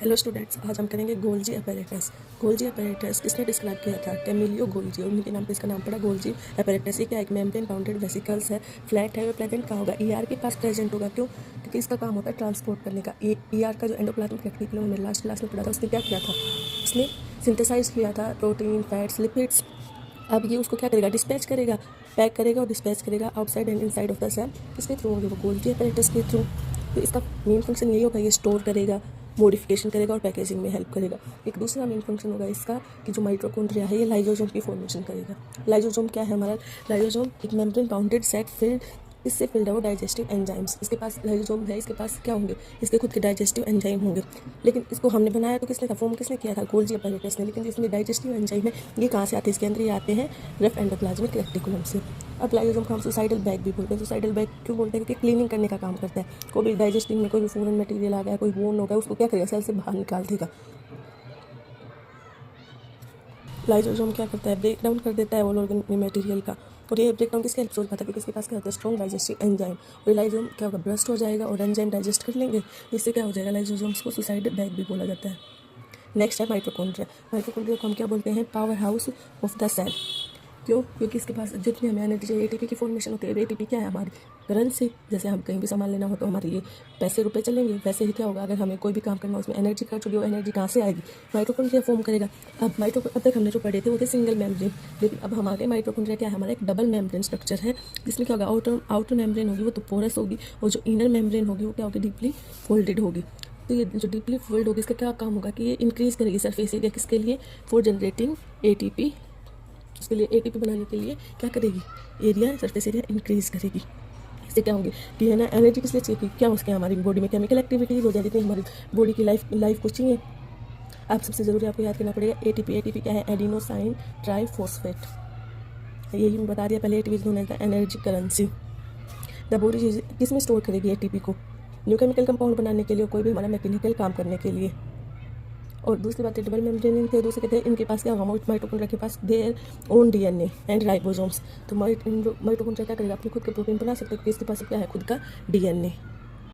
Hello students, आज हम करेंगे गोल्जी अपैरेटस। गोल्जी अपैरेटस किसने डिस्क्राइब किया था? कैमिलियो गोल्जी, और उनके नाम पे इसका नाम पड़ा गोल्जी अपैरेटस। ये क्या एक मेम्ब्रेन बाउंडेड वेसिकल्स है, फ्लैट है। वो प्रेजेंट कहाँ होगा? ईआर के पास प्रेजेंट होगा। क्यों? क्योंकि इसका काम होता है ट्रांसपोर्ट करने का। ईआर का जो एंडोप्लाज्मिक रेटिकुलम में लास्ट क्लास में पढ़ा था, उसने क्या किया था? उसने सिंथेसाइज किया था प्रोटीन, फैट्स, लिपिड्स। अब ये उसको क्या करेगा? डिस्पैच करेगा, पैक करेगा और डिस्पैच करेगा outside and inside of the cell. किसके थ्रू होगी? वो गोल्जी अपैरेटस के थ्रू। तो इसका मेन फंक्शन यही होगा, ये स्टोर करेगा, मॉडिफिकेशन करेगा और पैकेजिंग में हेल्प करेगा। एक दूसरा मेन फंक्शन होगा इसका कि जो माइटोकॉन्ड्रिया है, ये लाइसोसोम की फॉर्मेशन करेगा। लाइसोसोम क्या है हमारा? लाइसोसोम एक मेम्ब्रेन बाउंडेड सेट फिल्ड, इससे फिल्ड है वो डाइजेस्टिव एंजाइम्स। इसके पास लाइसोसोम है, इसके पास क्या होंगे? इसके खुद के डाइजेस्टिव एंजाइम होंगे। लेकिन इसको हमने बनाया तो किसने था? फॉर्म किसने किया था? गोल्जी अपैरेटस ने। लेकिन इसमें डाइजेस्टिव एंजाइम है, ये कहाँ से आते हैं? इसके अंदर ये आते हैं लेफ्ट एंडोप्लाज्मिक रेटिकुलम से। अब लाइसोसोम को हम सुसाइडल बैग भी बोलते हैं। सुसाइडल बैग क्यों बोलते हैं? क्योंकि क्लीनिंग करने का काम करता है। कोई भी डाइजेस्टिंग में कोई भी फॉरेन मटेरियल आ गया, कोई बोन हो गया, उसको क्या करेगा? सेल से बाहर निकाल देगा। लाइसोसोम क्या करता है? ब्रेक डाउन कर देता है वो ऑर्गेनिक मटेरियल का। और ये ब्रेक डाउन किसके हेल्प से होता है? क्योंकि इसके पास क्या होता है? Strong digestive enzyme. और ये लाइसोसोम क्या होगा? ब्रस्ट हो जाएगा और एंजाइम डाइजेस्ट कर लेंगे। इससे क्या हो जाएगा? लाइसोसोम्स को सुसाइडल बैग भी बोला जाता है। नेक्स्ट है माइटोकॉन्ड्रिया। माइटोकॉन्ड्रिया को हम क्या बोलते हैं? Power house of the cell. क्यों? क्योंकि इसके पास जितनी हमें एनर्जी चाहिए, एटीपी की फॉर्मेशन होती है। एटीपी क्या है? हमारी करेंसी। जैसे हम कहीं भी सामान लेना हो तो हमारे लिए पैसे रुपए चलेंगे, वैसे ही क्या होगा? अगर हमें कोई भी काम करना हो, उसमें एनर्जी खर्च होगी, वो एनर्जी कहाँ से आएगी? माइटोकॉन्ड्रिया फॉर्म करेगा। अब तक हमने जो पढ़े थे वो थे सिंगल मेम्ब्रेन, लेकिन अब हमारे माइटोकॉन्ड्रिया क्या है? हमारा एक डबल मेम्ब्रेन स्ट्रक्चर है, जिसमें क्या होगा? आउटर मेम्ब्रेन होगी वो तो पोरस होगी, और जो इनर मेम्ब्रेन होगी वो क्या होगी? डीपली फोल्डेड होगी। तो ये जो डीपली फोल्ड होगी, इसका क्या काम होगा? कि ये इंक्रीज करेगी सरफेस एरिया। किसके लिए? For generating ATP. उसके लिए एटीपी बनाने के लिए क्या करेगी? एरिया, सरफेस एरिया इंक्रीज करेगी। इससे क्या होंगे कि है ना, एनर्जी किस लिए चाहिए? क्या उसके हमारी बॉडी में केमिकल एक्टिविटीज हो जाती है, हमारी बॉडी की लाइफ को चाहिए। अब सबसे ज़रूरी आपको याद करना पड़ेगा एटीपी। एटीपी क्या है? Adenosine triphosphate. यही मैं बता दिया पहले। ATP is known as the energy currency. The body किस में स्टोर करेगी एटीपी को? न्यू केमिकल कंपाउंड बनाने के लिए, कोई भी हमारा मैकेनिकल काम करने के लिए। और दूसरी बात है डबल मेम्ब्रेन थे। दूसरे कहते हैं इनके पास क्या होगा? माइटोकॉन्ड्रिया के पास their own DNA and ribosomes. तो माइटोकॉन्ड्रिया क्या करेगा? अपने खुद के प्रोटीन बना सकते हैं, क्योंकि इसके पास क्या है? खुद का डीएनए।